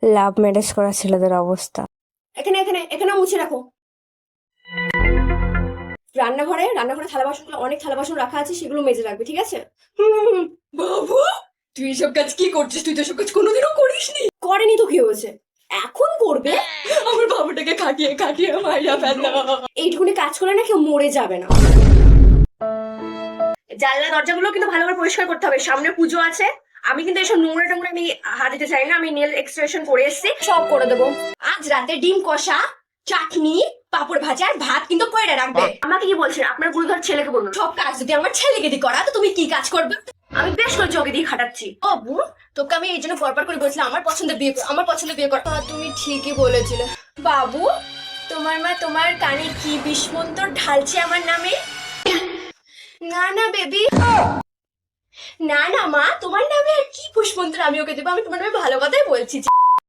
Love marriage করা ছেলেদের অবস্থা। এখানে এখানে এখানে মুছে রাখো। রান্নাঘরে থালা বাসনগুলো, অনেক থালা বাসন রাখা আছে, সেগুলো মেজে রাখবে, ঠিক আছে? বাবু, তুই এসব কাজ কি করছিস? তুই তো এসব কাজ কোনোদিনও করিসনি। করেনি তো কি হয়েছে, এখন করবে। আমার বাবুটাকে খাটিয়ে খাটিয়ে মাইরা ফেললো। এইটুকুনি কাজ করে না কেউ মরে যাবে না। জানলা দরজাগুলো কিন্তু ভালো করে পরিষ্কার করতে হবে, সামনে পুজো আছে। আমি কিন্তু এসব নোংরা টোংরা আমি হাত দিতে চাই না, আমি নেল এক্সটেনশন করে এসেছি, সব করে দেবো। আজ রাতে ডিম কষা, চাটনি, পাপড় ভাজা আর ভাত কিন্তু করে রাখবে। আমাকে কি বলছেন? আপনার গুরুধর ছেলেকে বলুন। সব কাজ যদি আমার ছেলেকে দিয়ে করা, তো তুমি কি কাজ করবে? আমি বেশ করে ওকে দিয়ে খাটাচ্ছি। ও বু, তোকে আমি এই জন্য পরপর করে বলছিলাম আমার পছন্দের বিয়ে কর, আমার পছন্দের বিয়ে কর। তুমি ঠিকই বলেছিলে। বাবু, তোমার মা তোমার কানে কি বিষ্মন্তর ঢালছে আমার নামে? না না বেবি, না না মা, তোমার নামে আর কি পুষ্পন্তর আমি ওকে দেবো? আমি তোমার নামে ভালো কথাই বলছি।